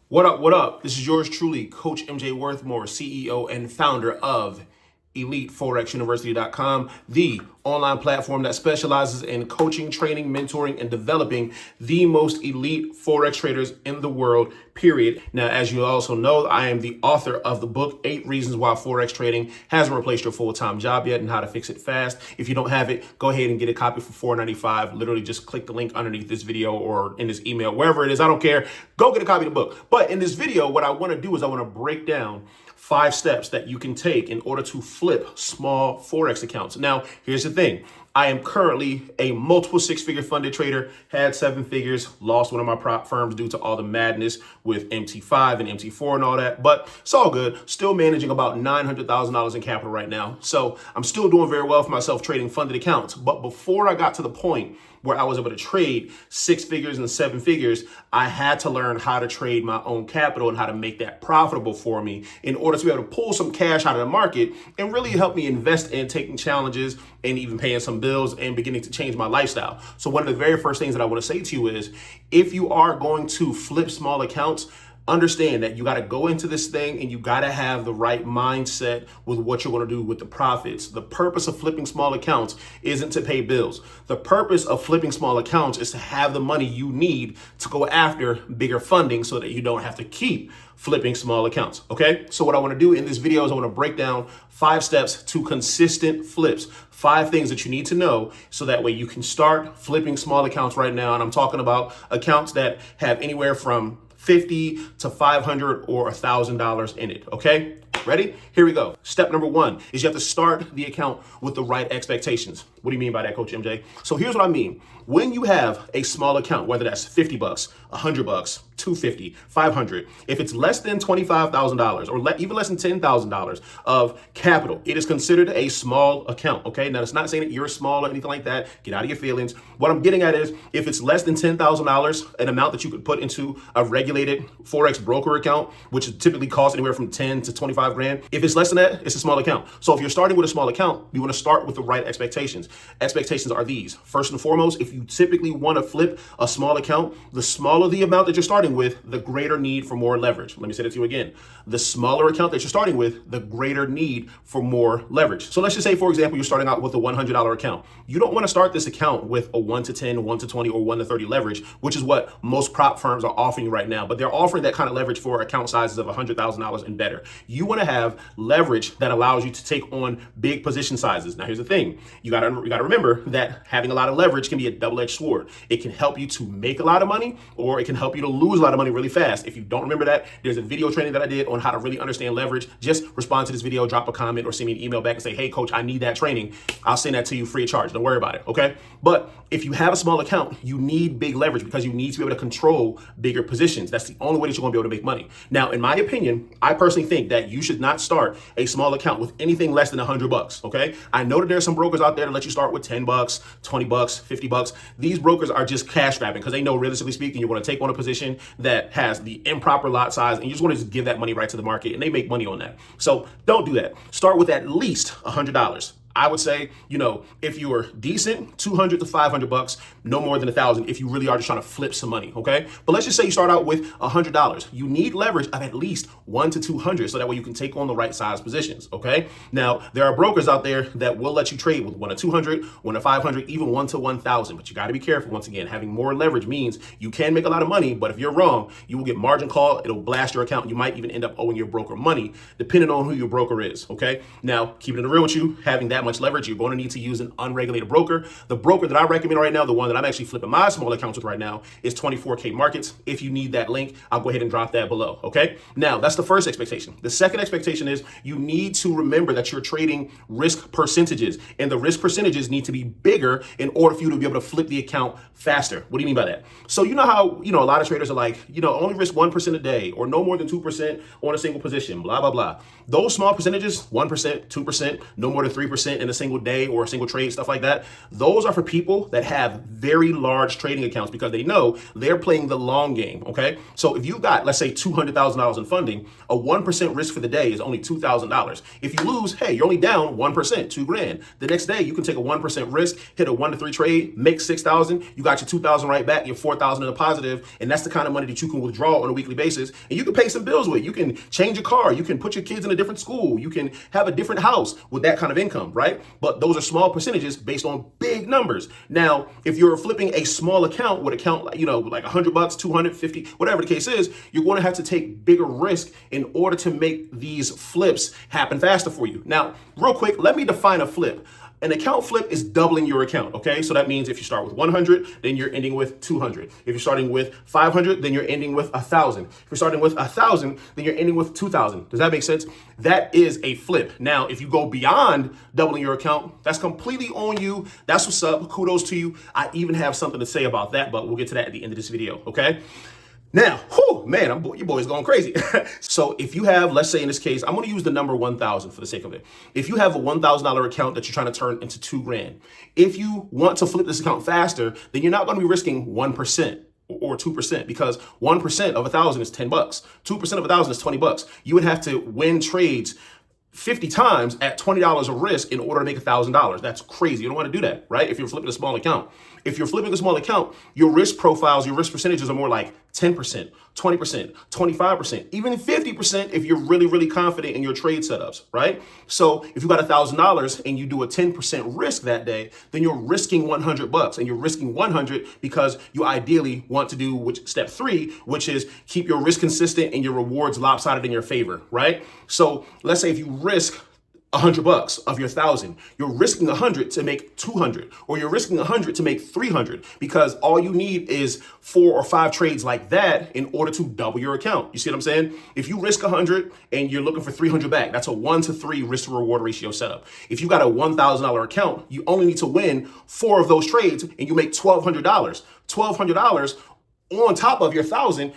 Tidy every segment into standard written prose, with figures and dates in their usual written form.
What up? What up? This is yours truly, Coach MJ Worthmore, CEO and founder of EliteForexUniversity.com, the online platform that specializes in coaching, training, mentoring, and developing the most elite Forex traders in the world, period. Now, as you also know, I am the author of the book, 8 Reasons Why Forex Trading Hasn't Replaced Your Full-Time Job Yet and How to Fix It Fast. If you don't have it, go ahead and get a copy for $4.95. Literally just click the link underneath this video or in this email, wherever it is, I don't care. Go get a copy of the book. But in this video, what I want to do is I want to break down 5 steps that you can take in order to flip small Forex accounts. Now, here's the thing. I am currently a multiple 6-figure funded trader, had 7 figures, lost one of my prop firms due to all the madness with MT5 and MT4 and all that, but it's all good. Still managing about $900,000 in capital right now. So I'm still doing very well for myself trading funded accounts. But before I got to the point where I was able to trade 6 figures and 7 figures, I had to learn how to trade my own capital and how to make that profitable for me in order to be able to pull some cash out of the market and really help me invest in taking challenges and even paying some bills and beginning to change my lifestyle. So one of the very first things that I want to say to you is, if you are going to flip small accounts, understand that you got to go into this thing and you got to have the right mindset with what you're going to do with the profits. The purpose of flipping small accounts isn't to pay bills. The purpose of flipping small accounts is to have the money you need to go after bigger funding so that you don't have to keep flipping small accounts. Okay. So what I want to do in this video is I want to break down 5 steps to consistent flips, 5 things that you need to know so that way you can start flipping small accounts right now. And I'm talking about accounts that have anywhere from $50 to $500 or $1,000 in it. Okay, ready? Here we go. Step number 1 is you have to start the account with the right expectations. What do you mean by that, Coach MJ? So here's what I mean. When you have a small account, whether that's $50, $100, $250, $500, if it's less than $25,000 or even less than $10,000 of capital, it is considered a small account. Okay, now it's not saying that you're small or anything like that. Get out of your feelings. What I'm getting at is, if it's less than $10,000, an amount that you could put into a regulated Forex broker account, which typically costs anywhere from 10 to 25 grand. If it's less than that, it's a small account. So if you're starting with a small account, you want to start with the right expectations. Expectations are these. First and foremost, if you typically want to flip a small account, the smaller the amount that you're starting with, the greater need for more leverage. Let me say that to you again. The smaller account that you're starting with, the greater need for more leverage. So let's just say, for example, you're starting out with a $100 account. You don't want to start this account with a 1 to 10, 1 to 20, or 1 to 30 leverage, which is what most prop firms are offering right now. But they're offering that kind of leverage for account sizes of $100,000 and better. You want to have leverage that allows you to take on big position sizes. Now, here's the thing. You got to remember that having a lot of leverage can be a double-edged sword. It can help you to make a lot of money, or it can help you to lose a lot of money really fast. If you don't remember that, there's a video training that I did on how to really understand leverage. Just respond to this video, drop a comment, or send me an email back and say, hey, coach, I need that training. I'll send that to you free of charge. Don't worry about it. Okay. But if you have a small account, you need big leverage because you need to be able to control bigger positions. That's the only way that you're going to be able to make money. Now, in my opinion, I personally think that you should not start a small account with anything less than $100. Okay. I know that there's some brokers out there that let you start with $10, $20, $50. These brokers are just cash grabbing because they know, realistically speaking, you want to take on a position that has the improper lot size and you just want to just give that money right to the market, and they make money on that. So don't do that. Start with at least $100. I would say, if you are decent, $200 to $500, no more than $1,000 if you really are just trying to flip some money, okay? But let's just say you start out with $100. You need leverage of at least 1 to 200 so that way you can take on the right size positions, okay? Now, there are brokers out there that will let you trade with 1 to 200, 1 to 500, even 1 to 1,000, but you got to be careful. Once again, having more leverage means you can make a lot of money, but if you're wrong, you will get margin call, it'll blast your account, you might even end up owing your broker money, depending on who your broker is, okay? Now, keeping it real with you, having that much leverage, you're going to need to use an unregulated broker. The broker that I recommend right now, the one that I'm actually flipping my small accounts with right now, is 24K Markets. If you need that link, I'll go ahead and drop that below. Okay. Now, that's the first expectation. The second expectation is you need to remember that you're trading risk percentages, and the risk percentages need to be bigger in order for you to be able to flip the account faster. What do you mean by that? So you know how, a lot of traders are like, only risk 1% a day or no more than 2% on a single position, blah, blah, blah. Those small percentages, 1%, 2%, no more than 3%, 1% in a single day or a single trade, stuff like that. Those are for people that have very large trading accounts because they know they're playing the long game, okay? So if you got, let's say, $200,000 in funding, a 1% risk for the day is only $2,000. If you lose, hey, you're only down 1%, $2,000. The next day, you can take a 1% risk, hit a 1 to 3 trade, make 6,000. You got your 2,000 right back, your 4,000 in the positive, and that's the kind of money that you can withdraw on a weekly basis, and you can pay some bills with. You can change your car, you can put your kids in a different school, you can have a different house with that kind of income, right? But those are small percentages based on big numbers. Now, if you're flipping a small account with account, like $100, 250, whatever the case is, you're going to have to take bigger risk in order to make these flips happen faster for you. Now, real quick, let me define a flip. An account flip is doubling your account, okay? So that means if you start with 100, then you're ending with 200. If you're starting with 500, then you're ending with 1,000. If you're starting with 1,000, then you're ending with 2,000. Does that make sense? That is a flip. Now, if you go beyond doubling your account, that's completely on you. That's what's up. Kudos to you. I even have something to say about that, but we'll get to that at the end of this video, okay? Now, man, your boy's going crazy. So if you have, let's say in this case, I'm going to use the number 1,000 for the sake of it. If you have a $1,000 account that you're trying to turn into $2,000, if you want to flip this account faster, then you're not going to be risking 1% or 2% because 1% of 1,000 is 10 bucks. 2% of 1,000 is 20 bucks. You would have to win trades 50 times at $20 of risk in order to make $1,000. That's crazy. You don't want to do that, right? If you're flipping a small account. If you're flipping a small account, your risk profiles, your risk percentages are more like 10%, 20%, 25%, even 50% if you're really, really confident in your trade setups, right? So if you got $1,000 and you do a 10% risk that day, then you're risking 100 bucks, and you're risking 100 because you ideally want to do step 3, which is keep your risk consistent and your rewards lopsided in your favor, right? So let's say if you risk 100 bucks of your 1,000, you're risking 100 to make 200, or you're risking 100 to make 300 because all you need is 4 or 5 trades like that in order to double your account. You see what I'm saying? If you risk 100 and you're looking for 300 back, that's a 1 to 3 risk to reward ratio setup. If you got a $1,000 account, you only need to win 4 of those trades and you make $1,200. $1,200 on top of your 1,000,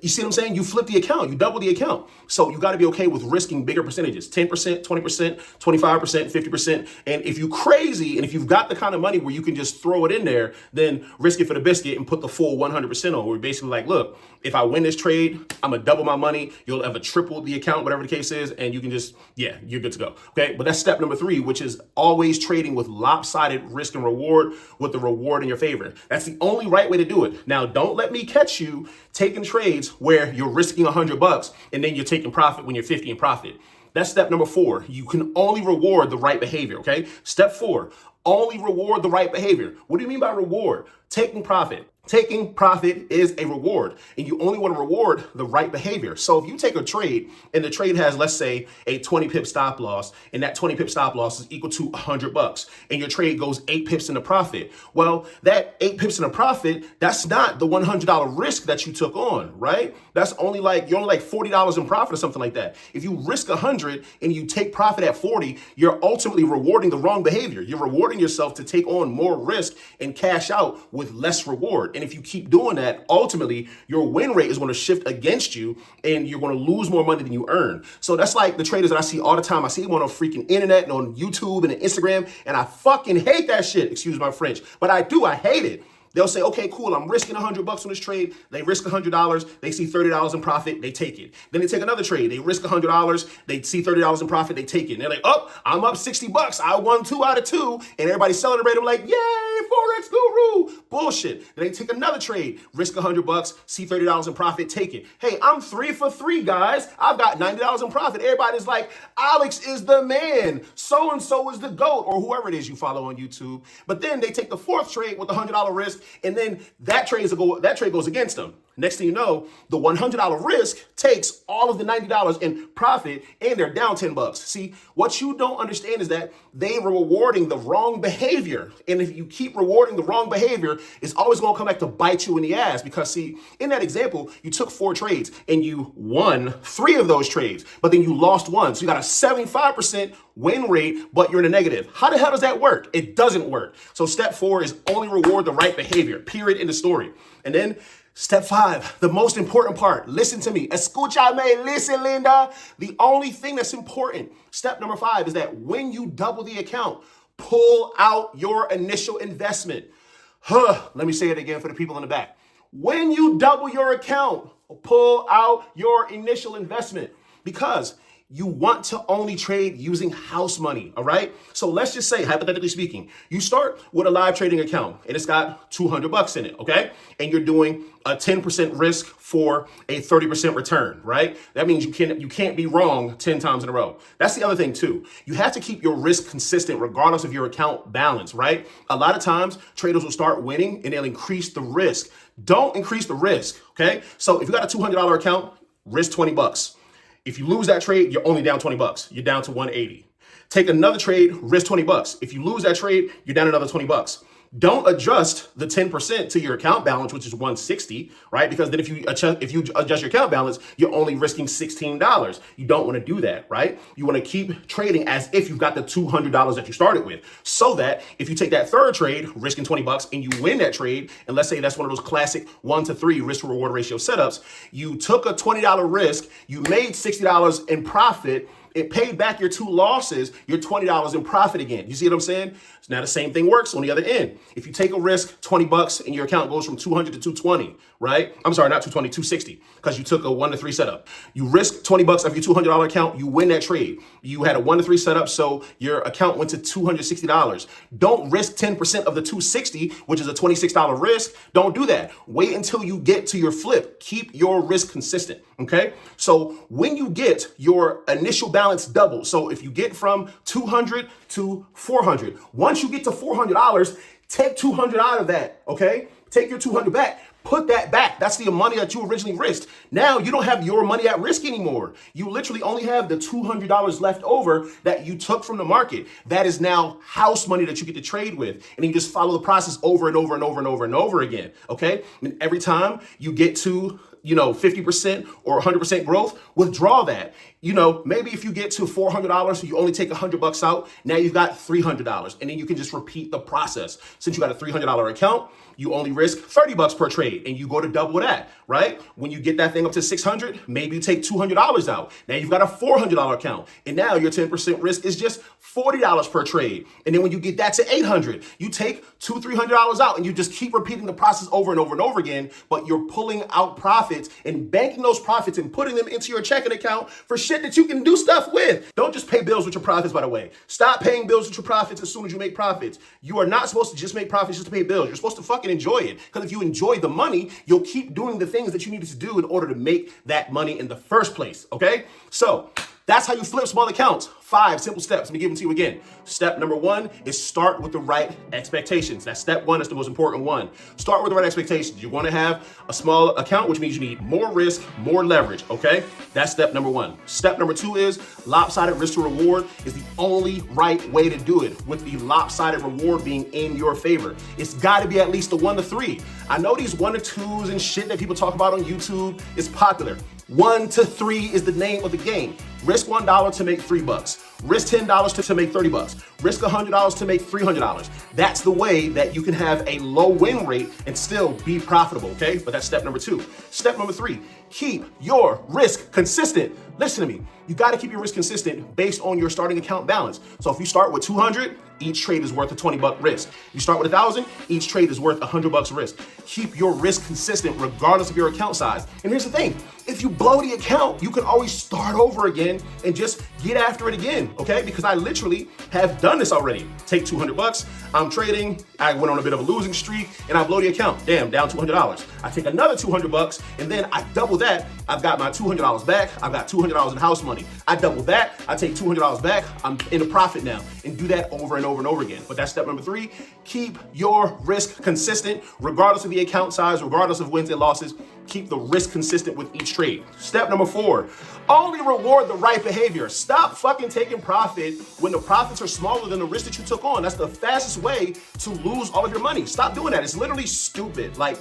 you see what I'm saying? You flip the account, you double the account. So you got to be okay with risking bigger percentages, 10%, 20%, 25%, 50%. And if you crazy, and if you've got the kind of money where you can just throw it in there, then risk it for the biscuit and put the full 100% on. We're basically like, look, if I win this trade, I'm going to double my money. You'll have a triple the account, whatever the case is. And you can just, yeah, you're good to go. Okay. But that's step number 3, which is always trading with lopsided risk and reward with the reward in your favor. That's the only right way to do it. Now, don't let me catch you taking trades where you're risking 100 bucks and then you're taking profit when you're 50 in profit. That's step number 4. You can only reward the right behavior, okay? Step 4, only reward the right behavior. What do you mean by reward? Taking profit. Taking profit is a reward, and you only want to reward the right behavior. So if you take a trade and the trade has, let's say, a 20 pip stop loss, and that 20 pip stop loss is equal to 100 bucks, and your trade goes 8 pips in the profit. Well, that 8 pips in the profit, that's not the $100 risk that you took on, right? That's only like, you're only like $40 in profit or something like that. If you risk 100 and you take profit at 40, you're ultimately rewarding the wrong behavior. You're rewarding yourself to take on more risk and cash out with less reward. And if you keep doing that, ultimately, your win rate is going to shift against you and you're going to lose more money than you earn. So that's like the traders that I see all the time. I see them on the freaking internet and on YouTube and Instagram, and I fucking hate that shit. Excuse my French, but I do. I hate it. They'll say, okay, cool, I'm risking 100 bucks on this trade. They risk $100. They see $30 in profit. They take it. Then they take another trade. They risk $100. They see $30 in profit. They take it. And they're like, oh, I'm up 60 bucks. I won 2 out of 2. And everybody's celebrating like, yay, Forex guru. Bullshit. Then they take another trade, risk 100 bucks, see $30 in profit, take it. Hey, I'm 3 for 3, guys. I've got $90 in profit. Everybody's like, Alex is the man. So-and-so is the GOAT, or whoever it is you follow on YouTube. But then they take the 4th trade with the $100 risk, and then that trade goes against them. Next thing you know, the $100 risk takes all of the $90 in profit, and they're down 10 bucks. See, what you don't understand is that they were rewarding the wrong behavior. And if you keep rewarding the wrong behavior, it's always going to come back to bite you in the ass. Because see, in that example, you took 4 trades and you won 3 of those trades, but then you lost 1. So you got a 75% win rate, but you're in a negative. How the hell does that work? It doesn't work. So step 4 is only reward the right behavior, period, in the story. And then Step 5, the most important part. Listen to me. Escúchame. Listen, Linda. The only thing that's important, step number 5, is that when you double the account, pull out your initial investment. Let me say it again for the people in the back. When you double your account, pull out your initial investment, because you want to only trade using house money, all right? So let's just say, hypothetically speaking, you start with a live trading account and it's got $200 in it, okay? And you're doing a 10% risk for a 30% return, right? That means you can't be wrong 10 times in a row. That's the other thing too. You have to keep your risk consistent regardless of your account balance, right? A lot of times traders will start winning and they'll increase the risk. Don't increase the risk, okay? So if you got a $200 account, risk $20. If you lose that trade, you're only down $20. You're down to 180. Take another trade, risk $20. If you lose that trade, you're down another $20. Don't adjust the 10% to your account balance, which is 160, right? Because then if you adjust your account balance, you're only risking $16. You don't want to do that, right? You want to keep trading as if you've got the $200 that you started with, so that if you take that third trade, risking $20, and you win that trade, and let's say that's one of those classic 1-to-3 risk to reward ratio setups, you took a $20 risk, you made $60 in profit, it paid back your 2 losses, you're $20 in profit again. You see what I'm saying? So now the same thing works on the other end. If you take a risk, $20, and your account goes from 200 to 220, right? I'm sorry, not 220, 260, because you took a 1-to-3 setup. You risk $20 of your $200 account, you win that trade. You had a 1-to-3 setup, so your account went to $260. Don't risk 10% of the 260, which is a $26 risk. Don't do that. Wait until you get to your flip. Keep your risk consistent, okay? So when you get your initial balance double, so if you get from 200 to 400, once you get to $400, take 200 out of that, okay? Take your 200 back. Put that back. That's the money that you originally risked. Now you don't have your money at risk anymore. You literally only have the $200 left over that you took from the market. That is now house money that you get to trade with. And you just follow the process over and over and over and over and over again. Okay? And every time you get to 50% or 100% growth, withdraw that. Maybe if you get to $400, you only take $100 out. Now you've got $300, and then you can just repeat the process. Since you got a $300 account, you only risk $30 per trade, and you go to double that, right? When you get that thing up to 600, maybe you take $200 out. Now you've got a $400 account, and now your 10% risk is just $40 per trade. And then when you get that to 800, you take $300 out, and you just keep repeating the process over and over and over again, but you're pulling out profits and banking those profits and putting them into your checking account for shit that you can do stuff with. Don't just pay bills with your profits, by the way. Stop paying bills with your profits as soon as you make profits. You are not supposed to just make profits just to pay bills. You're supposed to fucking enjoy it. Because if you enjoy the money, you'll keep doing the things that you needed to do in order to make that money in the first place, okay? So that's how you flip small accounts. 5 simple steps. Let me give them to you again. Step number 1 is start with the right expectations. That's step 1. That's the most important one. Start with the right expectations. You want to have a small account, which means you need more risk, more leverage, okay? That's step number 1. Step number 2 is lopsided risk to reward is the only right way to do it, with the lopsided reward being in your favor. It's got to be at least a 1-to-3. I know these 1-to-2s and shit that people talk about on YouTube is popular. 1-to-3 is the name of the game. Risk $1 to make $3. Risk $10 to make $30. Risk $100 to make $300. That's the way that you can have a low win rate and still be profitable, okay? But that's step number 2. Step number 3, keep your risk consistent. Listen to me. You got to keep your risk consistent based on your starting account balance. So if you start with 200, each trade is worth a $20 risk. You start with 1,000, each trade is worth $100 risk. Keep your risk consistent regardless of your account size. And here's the thing. If you blow the account, you can always start over again and just get after it again, okay? Because I literally have done this already. Take $200, I'm trading, I went on a bit of a losing streak, and I blow the account. Damn, down $200. I take another $200, and then I double that. I've got my $200 back. I've got $200 in house money. I double that. I take $200 back. I'm in a profit now, and do that over and over and over again. But that's step number 3. Keep your risk consistent, regardless of the account size, regardless of wins and losses. Keep the risk consistent with each trade. Step number 4, only reward the right behavior. Stop fucking taking profit when the profits are smaller than the risk that you took on. That's the fastest way to lose all of your money. Stop doing that. It's literally stupid. Like,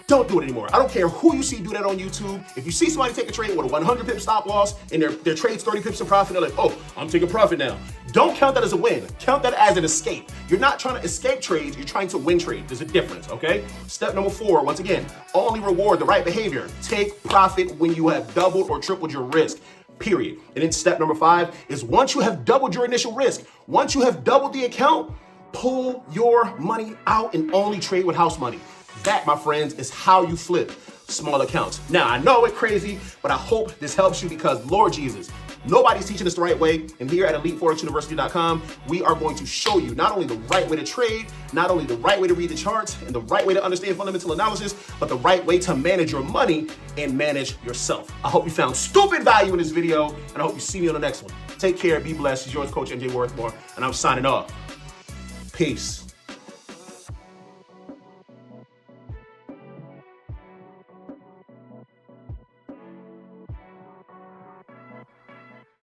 Don't do it anymore. I don't care who you see do that on YouTube. If you see somebody take a trade with a 100 pip stop loss and their trade's 30 pips in profit, they're like, oh, I'm taking profit now. Don't count that as a win. Count that as an escape. You're not trying to escape trades. You're trying to win trades. There's a difference, okay? Step number 4, once again, only reward the right behavior. Take profit when you have doubled or tripled your risk. Period. And then step number 5 is once you have doubled your initial risk, once you have doubled the account, pull your money out and only trade with house money. That, my friends, is how you flip small accounts. Now, I know it's crazy, but I hope this helps you because, Lord Jesus, nobody's teaching us the right way. And here at EliteForexUniversity.com, we are going to show you not only the right way to trade, not only the right way to read the charts and the right way to understand fundamental analysis, but the right way to manage your money and manage yourself. I hope you found stupid value in this video, and I hope you see me on the next one. Take care, be blessed. It's yours, Coach MJ Worthmore, and I'm signing off. Peace.